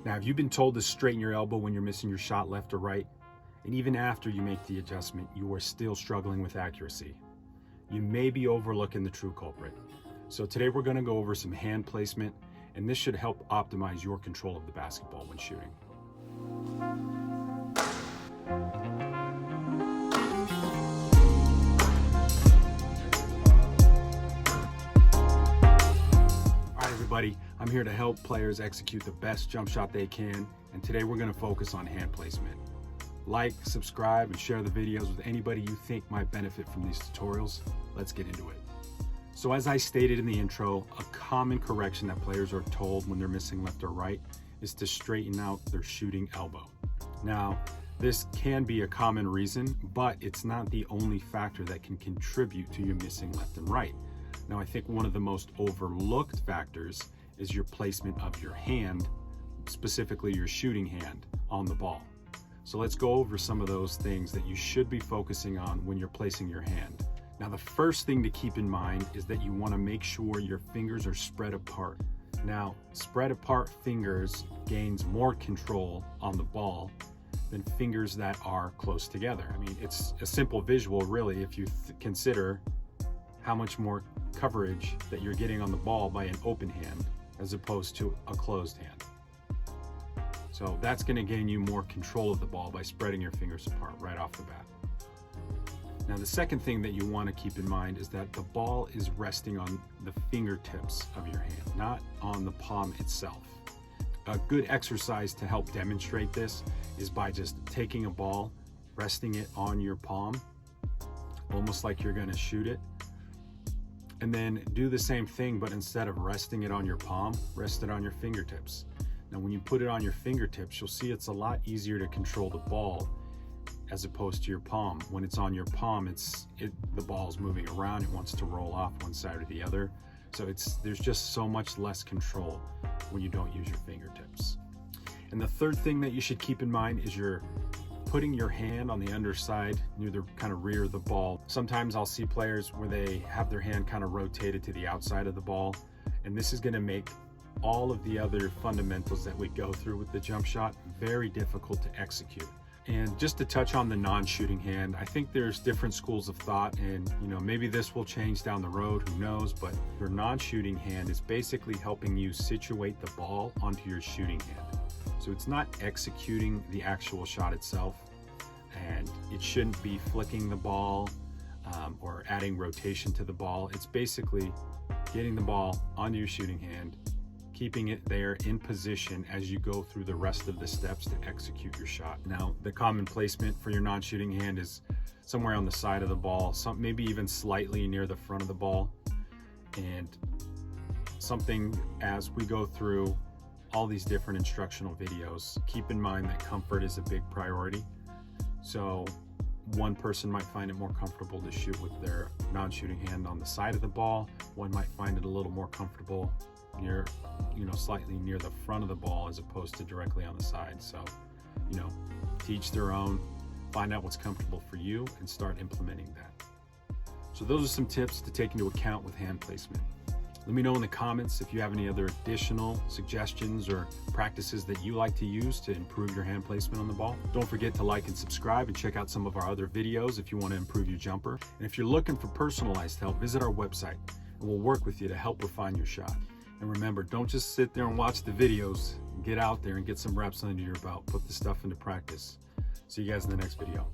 Now, have you been told to straighten your elbow when you're missing your shot left or right? And even after you make the adjustment, you are still struggling with accuracy. You may be overlooking the true culprit. So today we're going to go over some hand placement, and this should help optimize your control of the basketball when shooting. Everybody, I'm here to help players execute the best jump shot they can, and today we're going to focus on hand placement. Like, subscribe, and share the videos with anybody you think might benefit from these tutorials. Let's get into it. So as I stated in the intro, a common correction that players are told when they're missing left or right is to straighten out their shooting elbow. Now, this can be a common reason, but it's not the only factor that can contribute to you missing left and right. Now, I think one of the most overlooked factors is your placement of your hand, specifically your shooting hand on the ball. So let's go over some of those things that you should be focusing on when you're placing your hand. Now, the first thing to keep in mind is that you want to make sure your fingers are spread apart. Now, spread apart fingers gains more control on the ball than fingers that are close together. I mean, it's a simple visual, really, if you consider how much more coverage that you're getting on the ball by an open hand as opposed to a closed hand. So that's going to gain you more control of the ball by spreading your fingers apart right off the bat. Now, the second thing that you want to keep in mind is that the ball is resting on the fingertips of your hand, not on the palm itself. A good exercise to help demonstrate this is by just taking a ball, resting it on your palm, almost like you're going to shoot it. And then do the same thing, but instead of resting it on your palm, rest it on your fingertips. Now, when you put it on your fingertips, you'll see it's a lot easier to control the ball as opposed to your palm. When it's on your palm, the ball's moving around. It wants to roll off one side or the other. So there's just so much less control when you don't use your fingertips. And the third thing that you should keep in mind is you're putting your hand on the underside near the kind of rear of the ball. Sometimes I'll see players where they have their hand kind of rotated to the outside of the ball, and this is going to make all of the other fundamentals that we go through with the jump shot very difficult to execute. And just to touch on the non-shooting hand, I think there's different schools of thought, and maybe this will change down the road, who knows, but your non-shooting hand is basically helping you situate the ball onto your shooting hand. So it's not executing the actual shot itself, and it shouldn't be flicking the ball or adding rotation to the ball. It's basically getting the ball onto your shooting hand, keeping it there in position as you go through the rest of the steps to execute your shot. Now, the common placement for your non-shooting hand is somewhere on the side of the ball, maybe even slightly near the front of the ball. And something as we go through all these different instructional videos, keep in mind that comfort is a big priority. So one person might find it more comfortable to shoot with their non-shooting hand on the side of the ball. One might find it a little more comfortable near, slightly near the front of the ball as opposed to directly on the side. So, to each their own. Find out what's comfortable for you and start implementing that. So those are some tips to take into account with hand placement. Let me know in the comments if you have any other additional suggestions or practices that you like to use to improve your hand placement on the ball. Don't forget to like and subscribe and check out some of our other videos if you want to improve your jumper. And if you're looking for personalized help, visit our website and we'll work with you to help refine your shot. And remember, don't just sit there and watch the videos. Get out there and get some reps under your belt. Put the stuff into practice. See you guys in the next video.